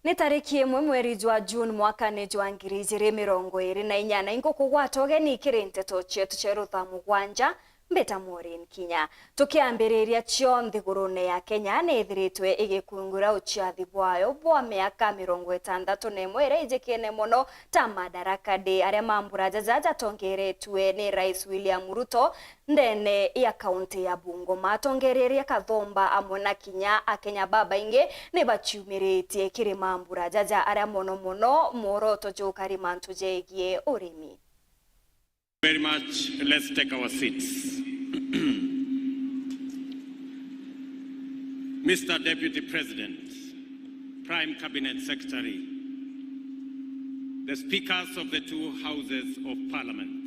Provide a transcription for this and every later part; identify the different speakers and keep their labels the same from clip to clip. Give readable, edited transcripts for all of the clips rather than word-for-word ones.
Speaker 1: Ni tariki imwe mweri jwa June mwaka ni jwa 2024 ingo kugwatoge ni kirinteto chetu cherutha mugwanja mbeta Maureen Kinya tukiambiriria cio nthigurune ya Kenya ni ithiritwe igikungura uchiathi bwayo bwa miaka 61 ira ijikene muno ta Madaraka Day aria mambura jaja tongeretwe ni Rais William Ruto ndene ya kaunti ya Bungoma tongereria Kathomba amwe na Kinya akenya baba inge ni bachiumiritie kiri mambura jaja aria muno moroto jukari mantu jegie urimi.
Speaker 2: Very much. Let's take our seats. Mr. Deputy President, Prime Cabinet Secretary, the Speakers of the two Houses of Parliament,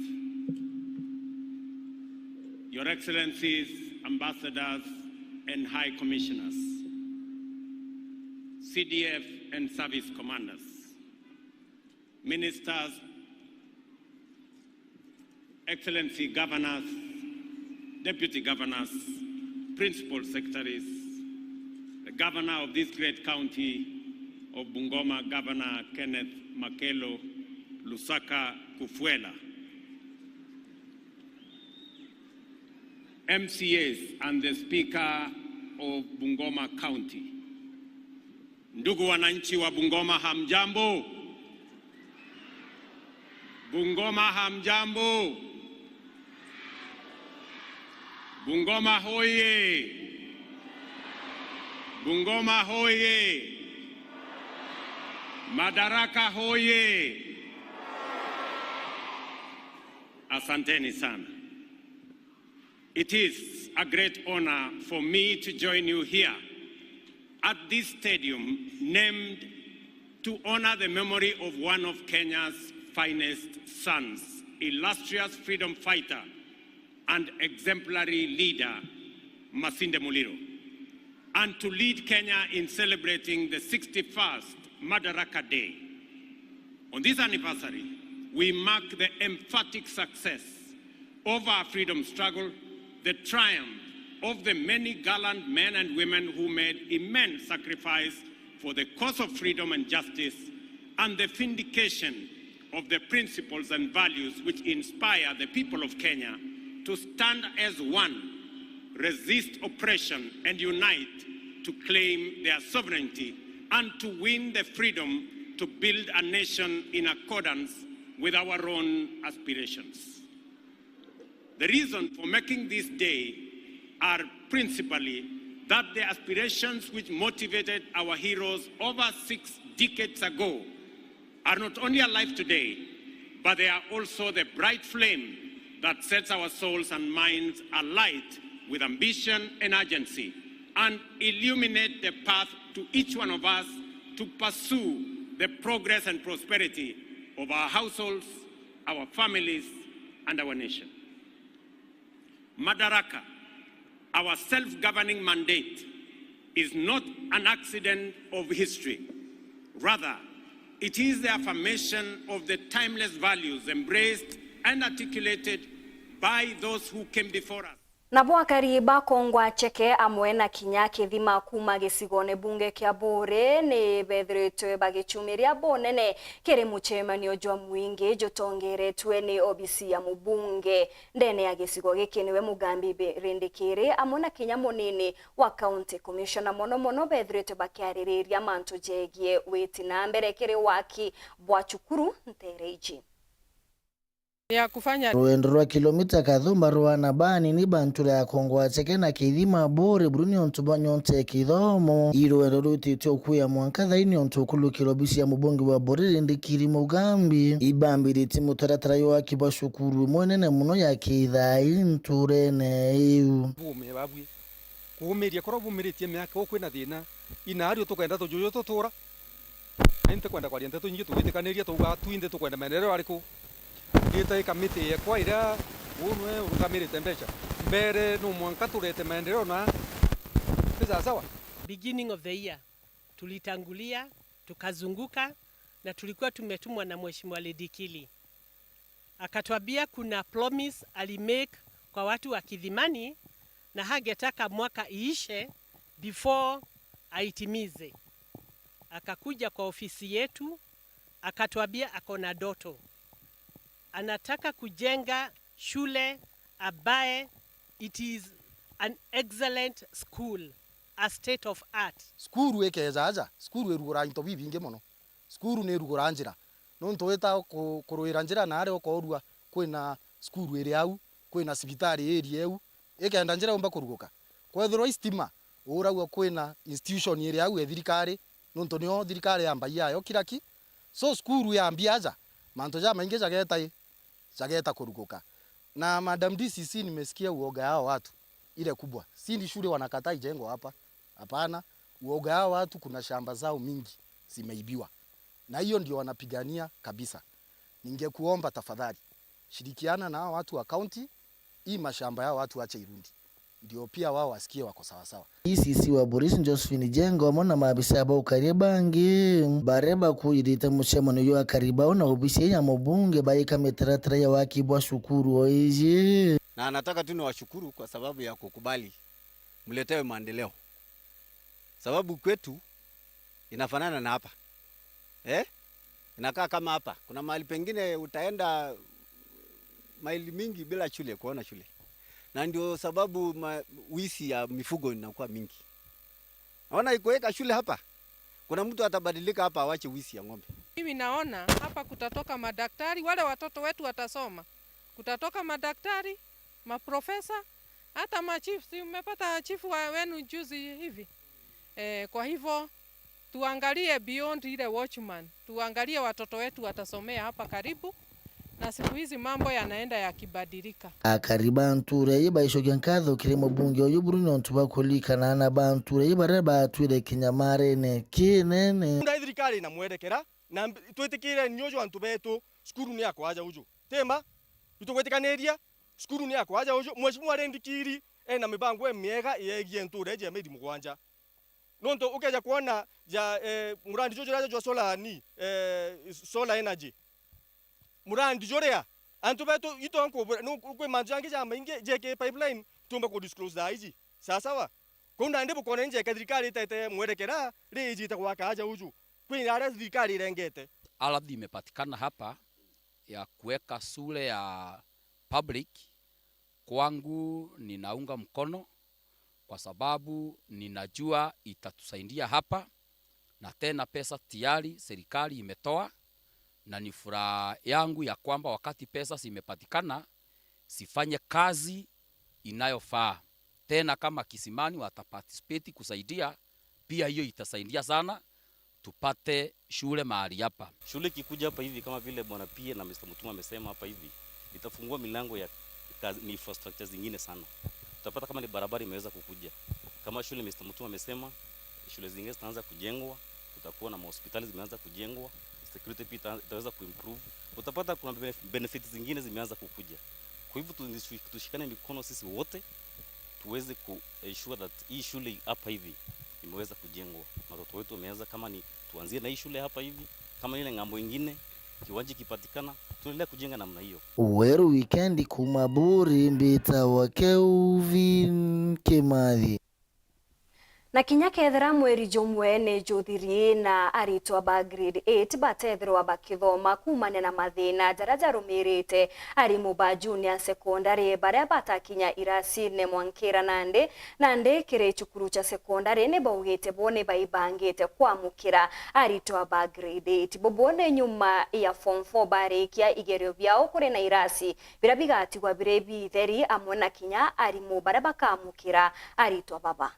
Speaker 2: Your Excellencies, Ambassadors and High Commissioners, CDF and Service Commanders, Ministers, Excellency Governors, Deputy Governors, Principal Secretaries, the Governor of this great county of Bungoma, Governor Kenneth Makelo Lusaka Kufuela, MCAs and the Speaker of Bungoma County. Ndugu wananchi wa Bungoma hamjambo? Bungoma hamjambo? Bungoma hoye! Bungoma hoye! Madaraka hoye! Asanteni sana. It is a great honor for me to join you here at this stadium named to honor the memory of one of Kenya's finest sons, illustrious freedom fighter and exemplary leader, Masinde Muliro, and to lead Kenya in celebrating the 61st Madaraka Day. On this anniversary, we mark the emphatic success of our freedom struggle, the triumph of the many gallant men and women who made immense sacrifice for the cause of freedom and justice, and the vindication of the principles and values which inspire the people of Kenya to stand as one, resist oppression, and unite to claim their sovereignty and to win the freedom to build a nation in accordance with our own aspirations. The reason for making this day are principally that the aspirations which motivated our heroes over 6 decades ago are not only alive today, but they are also the bright flame that sets our souls and minds alight with ambition and urgency, and illuminate the path to each one of us to pursue the progress and prosperity of our households, our families, and our nation. Madaraka, our self-governing mandate, is not an accident of history. Rather, it is the affirmation of the timeless values embraced and articulated by those who came before us.
Speaker 1: Na bwakari bakongwa cheke amwe na Kinya kithima kuma gicigone bunge kia Bure ni bethiritwe bagichumiria bonene kiri muchemanio jwa mwingi jutongeretwe ni OBC ya mubunge ndene ya gicigo giki niwe Mugambi Rindikiri amwe na Kinya munini wa county commissioner mono bethiritwe bakiaririria mantu jegie witi na mbere kiri waki bwa Chukuru Ntereiji
Speaker 3: ya kufanya
Speaker 4: ruendo rwa kilomita Kathomba rwana bani ni bantula ya kongwa cheke na kithima Bure Bruni ontuba nyonte kithomo iruendo rutitwe okuya mwanka thaini ontukulu kilobisi ya mubongi wa Bure Rindikiri Mugambi ibambiriti mutaratara yo akiba shukuru mwenene muno ya kithai nturene iu
Speaker 5: bume babwi kumiria koro bumiritie myaka okwina thina inario tukenda tujuyo tutura nte kwenda kwa riente tunyingi tugitikaniriya tuga twinde tukwenda maendeleo ariku gita kamiti yakwa ira unwe urugamirite mbeca mbere no mwanka turete maendeleo na pesa sawa.
Speaker 3: Beginning of the year tulitangulia tukazunguka na tulikuwa tumetumwa na Mheshimiwa Lidikili akatwambia kuna promise alimake kwa watu wa Kidhimani na hagetaka mwaka iishe before aitimize. akakuja kwa ofisi yetu akatuambia ako na ndoto, anataka kujenga shule ambaye it is an excellent school, a state of art.
Speaker 6: Skuru ekezaja, skuru erugora into bibinge mono. Skuru ne erugora njira. No ntoeta kuruira njira na are okorua kwina skuru iri au, kwina cibitari iri eu. Ekenda njira omba kuruguka. Kwethiro istima uragwa kwina institution iri au ethirikari, no ntonio thirikari yamba yayo kiraki. So skuru yambiaja. Manto ja maingi jageta kuruguka. Na Madam DCC nimesikia uoga hao watu ile kubwa. Si ndi shule wanakataa ijengwe hapa. Hapana, uoga hao watu kuna shamba zao mingi zimeibiwa. Na hiyo ndio wanapigania kabisa. Ningekuomba tafadhali shirikiana na hao watu wa county, hii mashamba yao watu ache irundi. Ndio pia wao wasikie wako sawa sawa.
Speaker 4: DCC wa Boris Josephine Jengo mona mabisa ba ukaribangi bareba kuyirita mushemano yo akariba na obisi ya mubunge bayika metratra ya wakibwa shukuru oije.
Speaker 7: Na nataka tu niwashukuru kwa sababu ya kukubali mletewe maendeleo. Sababu kwetu inafanana na hapa. Inakaa kama hapa. Kuna mahali pengine utaenda maili mingi bila shule, kuona shule. Na ndio sababu wizi ya mifugo inakuwa mingi. Naona ikuweka shule hapa, kuna mtu atabadilika hapa awache wizi ya ng'ombe.
Speaker 8: Mimi naona hapa kutatoka madaktari, wale watoto wetu watasoma. Kutatoka madaktari, maprofesa, hata machifu. Si umepata chifu wenu juzi hivi. Kwa hivyo tuangalie beyond ile watchman. Tuangalie watoto wetu watasomea hapa karibu. Na siku hizi mambo yanaenda yakibadilika.
Speaker 4: Akaribanture yibaishogenkadho kirimo bunge oyo Bruno ntubakolika na banture yibareba atwire kinyamare ne kinene.
Speaker 9: Nda thirikari na mwerekera na twetikire nyojo antu betu skuru ni akwaja uju. Tema itugwetikaniria skuru ni akwaja uju mweshimwa rendikiri na mibango emiega yegie nture je medi mugwanja. Nonto ukeja kuona ja murandi jojo rajo solar ni solar energy. Murandi jorea antu betu ito anko no kwe manjangi ja mainge JK pipeline tumba ko disclose daiji sawa kunda ndipo kone nje kadrikari tete mwerekera reji takwaka aja uju kwini ara dhikari rengete.
Speaker 10: Ardhi imepatikana hapa ya kuweka shule ya public. Kwangu ninaunga mkono kwa sababu ninajua itatusaidia hapa, na tena pesa tayari serikali imetoa, na ni furaha yangu ya kwamba wakati pesa zimepatikana sifanye kazi inayofaa. Tena kama Kisimani wataparticipate kusaidia, pia hiyo itasaidia sana tupate shule mahali hapa.
Speaker 11: Shule kikuja hapa hivi kama vile Bwana Pia na Mr. Mutuma amesema hapa hivi, itafungua milango ya ni infrastructure zingine sana. Tutapata kama ni barabara imeweza kukuja. Kama shule Mr. Mutuma amesema shule zingine zitaanza kujengwa, kutakuwa na hospitali zimeanza kujengwa, security pia itaweza kuimprove. Utapata kuna benefits zingine zimeanza kukuja. Kwa hivyo tushikane mikono sisi wote tuweze ku ensure that hii shule hapa hivi imeweza kujengwa. Watoto wetu wameanza, kama ni tuanzie na hii shule hapa hivi, kama ile ngambo nyingine kiwanja kipatikana tuendelee kujenga namna hiyo.
Speaker 4: Weru weekend kumaburi mbita wa Kelvin Kimathi.
Speaker 1: Na kinya kethera mweri jomwe ne jothiri na aritwa ba grade 8 batethirwa bakithoma kumane na mathina jaraja rumirite arimu ba junior secondary baria batakinya irasi ne mwankira nande kire chukuru cha secondary ne baugite bone baibangite kwamukira aritwa ba grade 8 bobone nyuma ya form 4 barikia igerio byao kure na irasi birabigati kwa birebi theri amona kinya arimu baria bakamukira aritwa baba.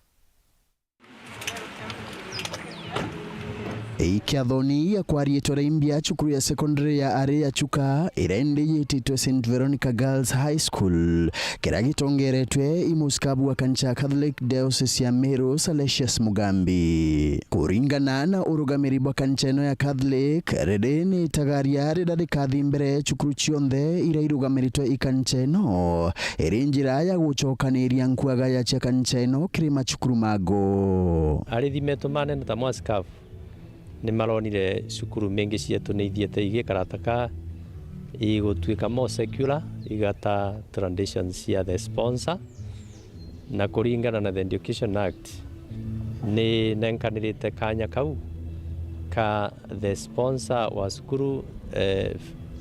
Speaker 12: Ikiathoni ya kwarietwa imbia chukuru ya secondary ya Area Chuka irende yetitwe St. Veronica Girls High School kiragitongeretwe imuskabu wa kanisa Catholic Diocese ya Meru Salesius Mugambi. Kuringana na urugamiri wa kanisa ya Catholic redeni tagaria redadikathi mbere chukuru chionthe ira irugamiritwe ikanisa no irinjira ya gucokaniria nkwaga ya cha kanisa no kirima chukuru mago
Speaker 13: arithimetumane na tamwaskafu ni maronire cukuru mengi cietu ni ithiete igikarataka igutwika more secular igata traditions cia the sponsor na kuringana na the Education Act ni nenkanirite kanya kau ka the sponsor wa cukuru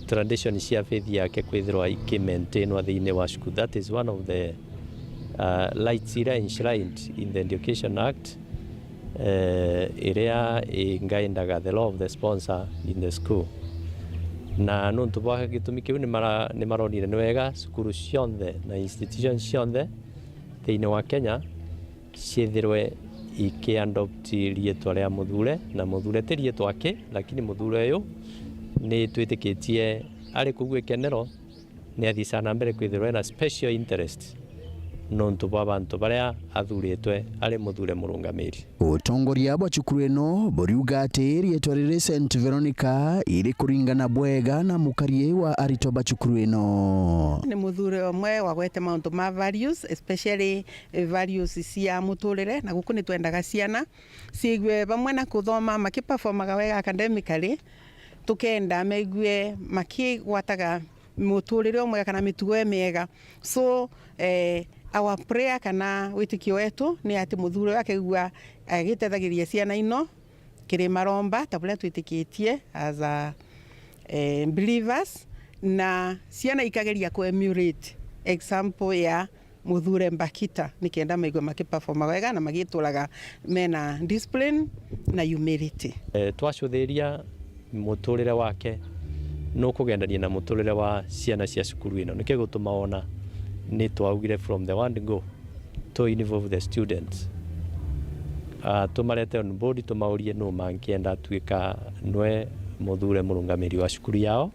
Speaker 13: tradition cia faith yake kwithirwa ikimaintainwa thiini wa cukuru. That is one of the rights iria enshrined in the Education Act iria ingaindaga the law of the sponsor in the school. Na nuntu bwa gitumi kiu ni maronire ni wega cukuru cionthe na institutions cionthe thiini wa Kenya ciithirwe ikiadopt rietwa ria muthure, na muthure ti rietwa ki, lakini muthure uyu ni twitikitie ari kugwe kenero ni athicana mbere kwithirwa na special interest nontu bwa bantu baria athuritwe ari muthure murungamiri.
Speaker 12: Utongoria bwa cukuru ino buriuga ati rietwa riri St Veronica iri kuringana bwega na mukarie wa arito ba cukuru ino.
Speaker 14: Ni muthure omwe wa gwete mauntu ma values, especially values cia muturire, na guku ni twendaga ciana cigwe bamwe na kuthoma makiperformaga wega academically, tukenda meigwe makigwataga muturire omwe kana mitugo miega. So our prayer kana witikio wetu ni ati muthure akegua agitethagiria ciana ino kiri maromba tabula twitikitie as a believers, na ciana ikageria ku emulate example ya muthure Mbakita nikenda maigwe makiperforma wega na magituraga mena discipline na humility.
Speaker 13: Twacuthiria muturire wake no kugendania na muturire wa ciana cia cukuru ino nike gutuma ona ni twaugire from the one go to involve the students. Tumarete on board tumaurie no mankienda tuika nwe muthure murungamiri wa cukuru yao.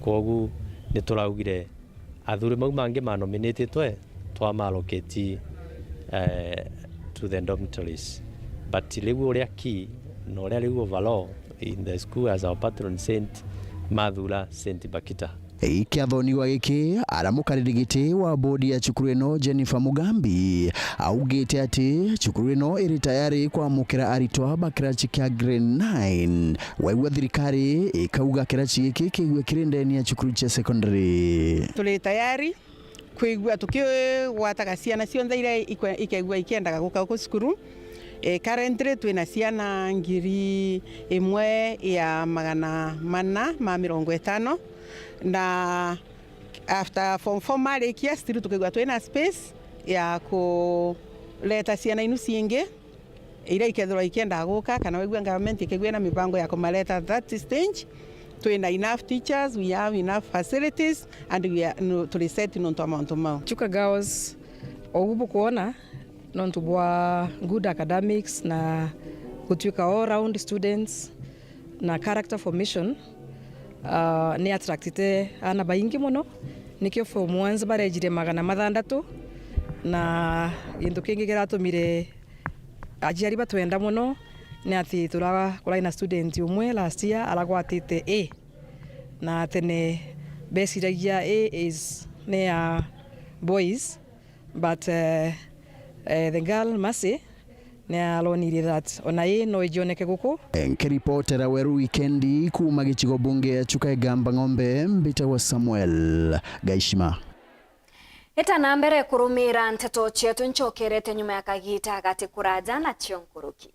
Speaker 13: Kogu ni turaugire athure mau mangi manominated twamalocate to the dormitories, but ligu uria key no uria ligu overall in the school as our patron saint Mathura Saint Bakita.
Speaker 12: Ikiathoniwa giki aramukariri giti wa bodi ya cukuru ino Jennifer Mugambi augite ati cukuru ino iri tayari kwamukira aritwa ba kirachi kia grade 9 waigua thirikari ikauga kirachi giki kigwe kirindeni ya cukuru cha secondary.
Speaker 14: Tuli tayari kuigua tukiwataga ciana cionthe iria ikaigua ikiendaga guka ku cukuru. Currently twina ciana 1,450 na after form 4 marikia still tukigwa twina space ya kuleta ciana inu ciingi iria ikethirwa ikienda guka kana wigua government ikigwa na mipango ya kumaleta that stage. Twina enough teachers, we have enough facilities, and we are to reset nonto amount mau.
Speaker 15: Chuka girls ogubu kuona nonto bwa good academics na kutuika all round students na character formation. Ni attractite ana baingi muno nikyo form 1 barejire 600 na indu kingi giratumire ajiari batwenda muno ni ati turaga kuraina student umwe last year aragwatite A na tene besiragia A is near boys, but the girl Mercy ne alonire that ona ye no ijoneke guku.
Speaker 12: Nkiripotera weru weekendi kuma gichigo bunge Chuka Gamba Ng'ombe Mbita wa Samuel Gaishima.
Speaker 1: Eta nambere kurumira nteto chetu nchokerete nyuma ya kagita gati kuraja na chionkuruki.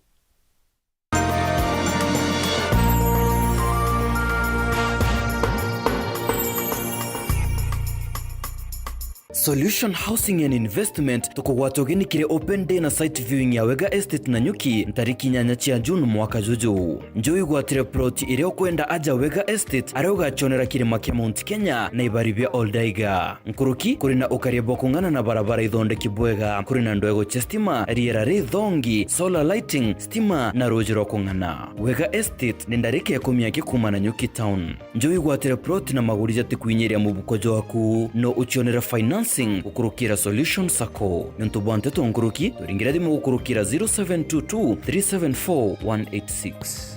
Speaker 16: Solution Housing and Investment tukugwatogeni kire open day na site viewing ya Wega Estate na Nyuki ntariki 8 June mwaka juju. Njoi gwatire plot ireo kwenda aja Wega Estate areo gachonera kirima kia Mount Kenya na ibaribia Oldaiga. Nkuruki kurina ukaribo kungana na barabara ithonde kibwega kurina ndwego chestima riera thongi solar lighting stima na rojiro kungana. Wega Estate ni ndariki ya 10 kuma na Nyuki town. Njoi gwatire plot na magurija tikuinyeria mubukojo waku no uchonera financing ukurukira Solution Sacco ntubante tonguruki turingira dimu ukurukira 0722 374 186.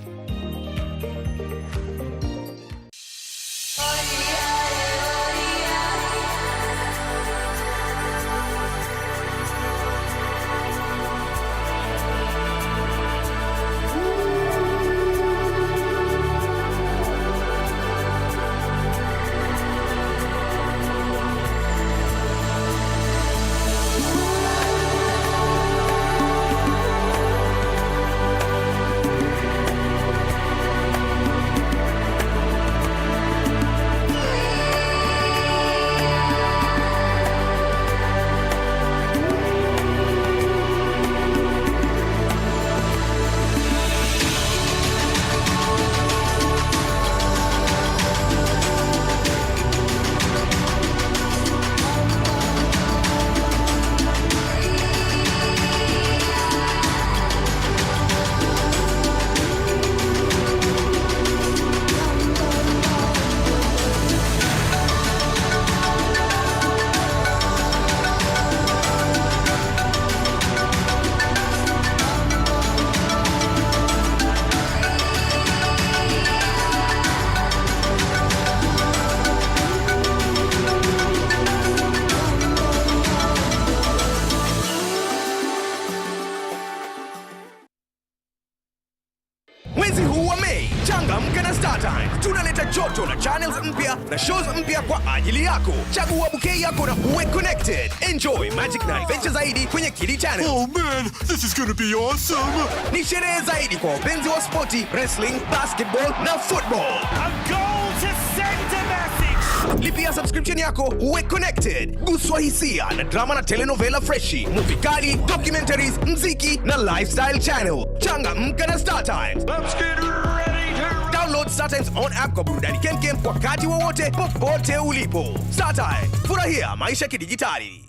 Speaker 17: na shows mpya kwa ajili yako. Chagua bouquet yako na uwe connected. Enjoy magic na adventure zaidi kwenye Kili Channel.
Speaker 18: Oh man, this is gonna be awesome.
Speaker 17: Ni sherehe zaidi kwa wapenzi wa spoti, wrestling, basketball na football.
Speaker 18: A goal to send a message.
Speaker 17: Lipia subscription yako uwe connected. Guswa hisia na drama na telenovela freshi, movie kali, documentaries, mziki na lifestyle channel. Changamka na Star Times.
Speaker 18: Let's get ready to
Speaker 17: download Star Times on app kwa burudani kemkem wakati wowote popote ulipo. Star Times, furahia maisha kidijitali.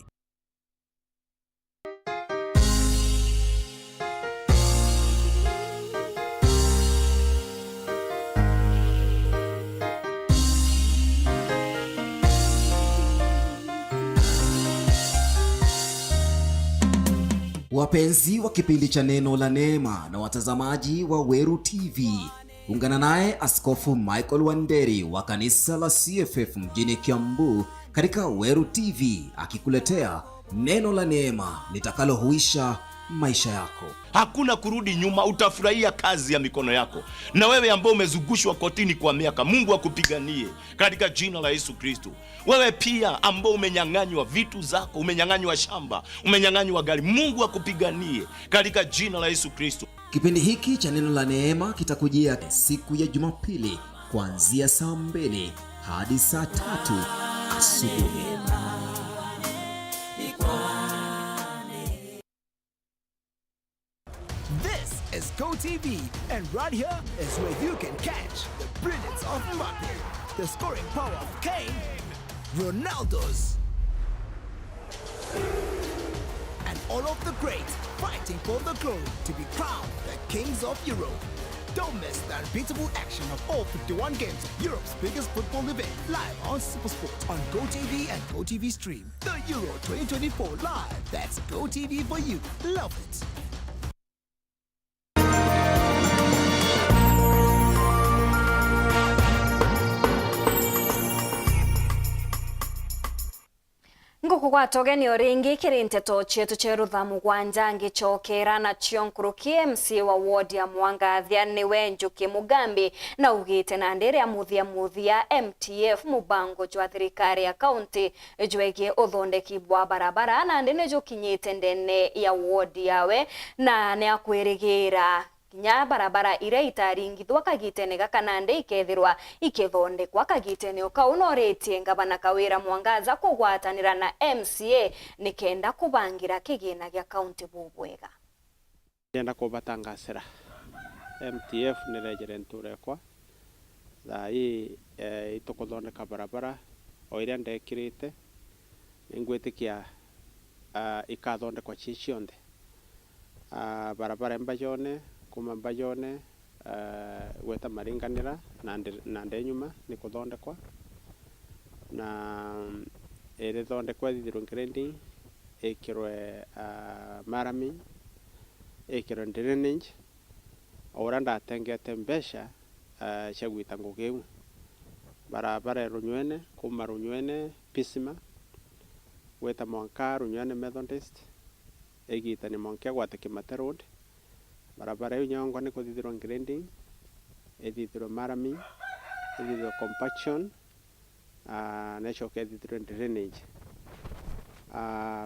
Speaker 19: Wapenzi wa kipindi cha Neno la Neema na watazamaji wa Weru TV, ungana naye Askofu Michael Wanderi wa kanisa la CFF mjini Kiambu katika Weru TV akikuletea Neno la Neema litakalohuisha maisha yako.
Speaker 20: Hakuna kurudi nyuma, utafurahia kazi ya mikono yako. Na wewe ambao umezungushwa kotini kwa miaka, Mungu akupiganie katika jina la Yesu Kristo. Wewe pia ambao umenyang'anywa vitu zako, umenyang'anywa shamba, umenyang'anywa gari, Mungu akupiganie katika jina la Yesu Kristo.
Speaker 19: Kipindi hiki cha Neno la Neema kitakujia siku ya Jumapili kuanzia saa 2 hadi saa 3 asubuhi.
Speaker 21: This is GoTV, and right here is where you can catch the brilliance of Mbappe, the scoring power of Kane, Ronaldo's, and all of the greats fighting for the glory to be crowned the kings of Europe. Don't miss the unbeatable action of all 51 games of Europe's biggest football event, live on SuperSport on GoTV and GoTV Stream. The Euro 2024 live. That's GoTV for you. Love it.
Speaker 1: Nguku kwa togeni oringi kirinteto chetu cherutha mugwanja ngichokera na chionkurukie MC wa ward ya Mwangathia niwe Njuki Mugambi na ugite na ndere ya muthia MTF mubango jwa thirikari ya county jwegie uthondeki bwa barabara na ndene jukinyite ndene ya ward yawe na ne akwirigira nya barabara ire itaringithwa kagitene gakanande ikethirwa ikethondekwa kagitene ukaunoretie ngabana Kawira Mwangaza kugwatanira na MCA nikenda kubangira kigina gya county bubwega.
Speaker 22: Ndenda kubatangasira MTF nirejere nturekwa thai itukuthondeka barabara oiria ndekirite ngwitikia ikathondekwa chichionde barabara mbajone kuma Mbayone gweta Maringanira na Ndenyuma ni kuthondekwa na ere thondekwa thithirwe grinding ekirwe Marami ekirwe drainage ora ndatengete mbesha cia gwita ngugeu barabara Runywene kuma Runywene Pisima gweta Mwanka Runywene Methodist egita ni Mwanka gwata Kimate Road barabara yu nyongo ni kuthithirwa grinding ethithirwa Marami ethithirwa compaction nechoke ethithirwa drainage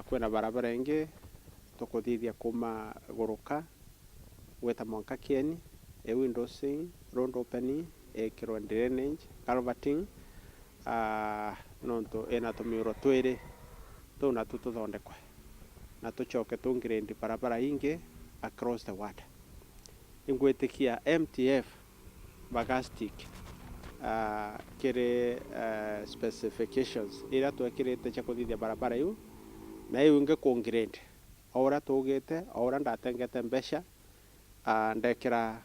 Speaker 22: kwena barabara ingi tukuthithia kuma Guruka gweta Mwanka Kieni windowsing road opening ekirwa drainage culverting nonto ena tumiuro twiri tuna tuthondekwa na tuchoke tungirindi barabara ingi across the water. Ingwetikia MTF bagastic kire specifications ira twekirite cha kuthithia barabara yu na yu inge kuongirende ora tugite ora ndatengete mbesha ndekira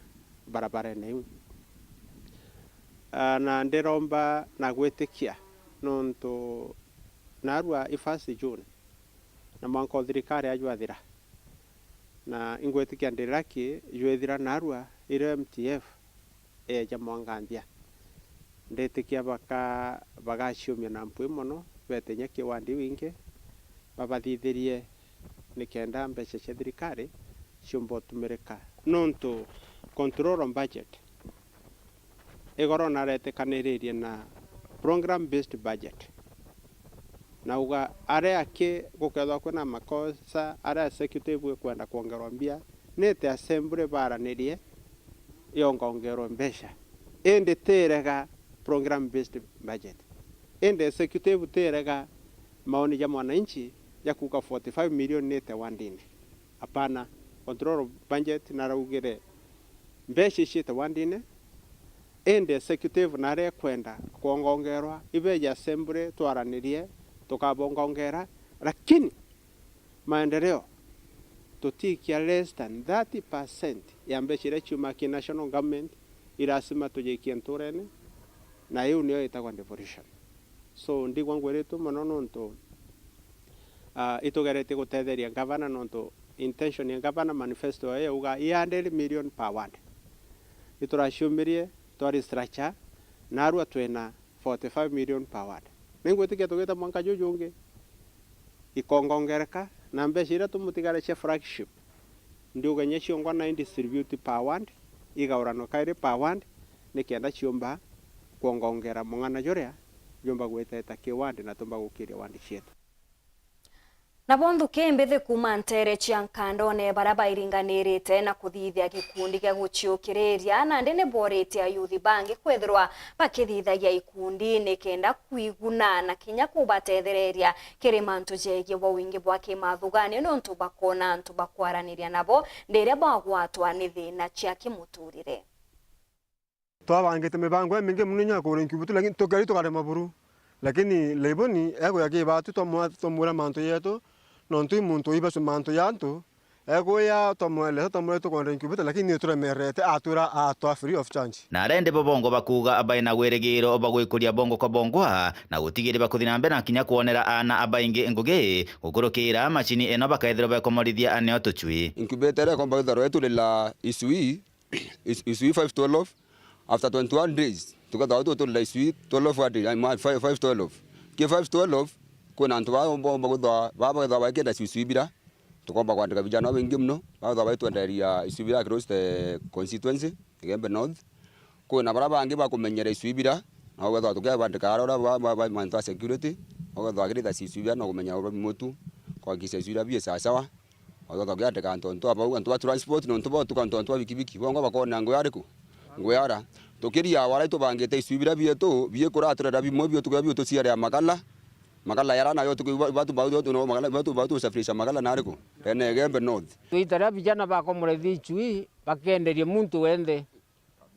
Speaker 22: barabara yu na ndiromba na gwetikia nonto narua ifasi June na mwanko thirikari ajwathira na ingwetikia ndiraki jwethira narua ire MTF ja Mwangathia ndetikia bagacumia na mpwi mono betenya kiwandi wingi babathithirie nikenda mbeca cia thirikari ciumba tumirika nonto control on budget igoro naretekaniririe na program based budget na uga area ke gukethwa kwina makosa area executive kwenda kuongerwa mbia nete assembly baranirie yongongerwa mbesha ende terega program based budget ende executive terega maoni ya mwananchi ya kuka 45 million nete wandine hapana control budget na raugire mbesha shite wandine ende executive nare kwenda kuongongerwa ibe ya assembly twaranirie tukabongongera lakini maendeleo tutikia less than 30% ya mbeshire chuma ki national government irasima tujikie nturene na hiyo niyo itagwa devolution so ndigwa ngweretu manono nto itugerete gutetheria governor nonto intention ya governor manifesto ya uga 100 million per ward iturashumirie tori structure narua twena 45 million per ward ningwetikia tugeta mwanka jujunge ikongongereka na mbeshira tumutigare che flagship ndio ganye chiongwa na distribute per ward igaurano kaire per ward nikienda chiomba kuongongera mungana joria jomba gweteta ki ward na tumba gukiria ward chetu
Speaker 1: na bondu kembethe kuma ntere chia nkandone baraba iringanirite na kuthithia gikundi gya guchiukireria na ndene boretia youth bank kwethirwa bakithithagia ikundi nikenda kuiguna na kinya kubatethereria kiri mantu jegie wa wingi bwa kimathugani nontu bakona ntu bakwaraniria nabo ndere bagwatwa ni thina chia kimuturire
Speaker 9: twabangite mibango mingi munya ko renkibutu lakini tokari tokare maburu lakini leboni ego yake batu tomura manto yeto nontu muntu iba sumanto yanto ego ya tomwele to konrenkibutu lakini tura merete atura ato free of charge
Speaker 2: na rende bobongo bakuga abaina gweregiro obagwikuria bongo kwa bongwa na gutigire bakuthina mbere na kinya kuonera ana abaingi ngugi gukurukira machini eno bakaithira bakomorithia ane otuchui
Speaker 5: incubator komba itharo etu la isui 512 after 21 days tukatha watu to la isui 12 days I'm 512 ke 512 kuna antu bomba gutha baba gutha bakenda isui tukomba kwandika vijana wengi mno baadha baitu enderia isubira across the constituency Gembe North kuna baraba angi bakumenyera isubira na wetha tukia bandika arora ba manta security wetha agirita isubira no kumenya oro mutu kwa kisa isubira bie sawa wetha tukia ndika ntonto aba antu transport no ntoba tukantonto bikibiki bongo bakona ngo yariko ngo yara tukiria wara itu bangite isubira bie to bie kura atura bimwe bie tukia bie to ciare makala yarana yo batu baudo no makala batu safirisha makala nariko ene Gembe North
Speaker 23: tuitara vijana bako murethi chui bakenderie muntu wende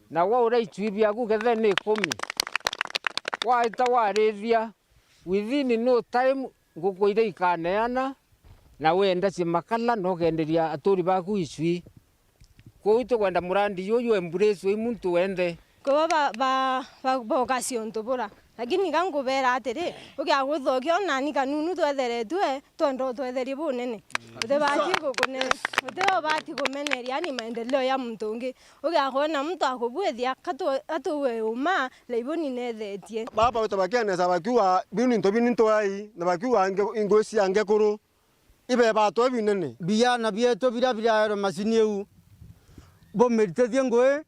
Speaker 23: na wa ura ichui biaku gethe ni 10 wa itawarithia within no time ngukuire ikaneana na wenda ci makala no genderia aturi baku ichui ko itu kwenda murandi yo embrace we muntu wende
Speaker 24: ko ba vocation tobora lakini gangubera atiri ugia guthogio nani kanunu twetheretwe tondo twetherie bunene utebati gukune utebati kumeneria ni maendeleo ya mtu ungi ugia kuona mtu akubwethia atuwe uma leiboni nethetie
Speaker 9: baba utabakiana sabakiwa binu ntobini ai na bakiwa ingosi angekuru ibe bato binene
Speaker 25: biyana bieto birabiraro masiniu bomeritetie ngoe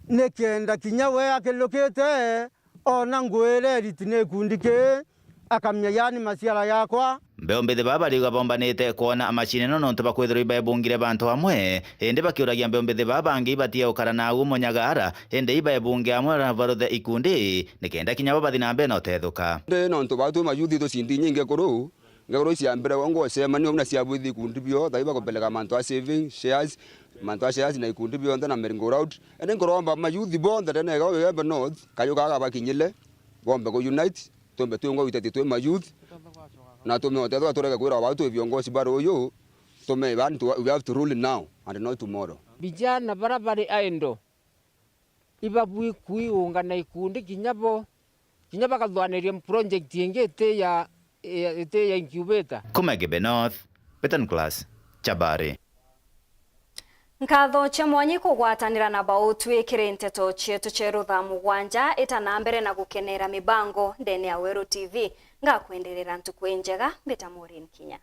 Speaker 25: nekenda kinyawe akelokete ona ngwere ritine kundike akamya yani masiara yakwa
Speaker 2: Mbeombe baba liga bombanite kuona amachine no nonto bakwethiro iba ebungire bantu hamwe ende bakiuragia mbeombe baba angi batia ukara na umonyagara ende iba ebunge amwe na barothe ikundi nikenda kinya baba thinambe no tethuka
Speaker 5: nde nonto batu mayuthi to sindi nyinge kuru ngoro cia mbere wongo sema ni omna cia bwithi kundi bio thaiba kopeleka mantu a saving shares mantu a shares na ikundi bio ndana meringo round ende ngoromba mayuthi bonde tene ga Gembe North kayo kaga bakinyile bombe go unite tombe tuyongo witete twe mayuthi na tume otetho atureke kwira watu viongozi baro yo tume bantu we have to rule now and not tomorrow
Speaker 23: vijana barabara aendo ibabui kuiunga na ikundi kinyabo kathwaneria project ingete ya incubator
Speaker 2: kuma Gembe North Beton Class Chabari
Speaker 1: Nkatho cha mwanyi kugwatanira na bautwi kirinteto chetu cherutha mugwanja itana mbere na gukenera mibango ndene ya Weru TV ngakwenderera ntuku njega Beta Maureen Kinya.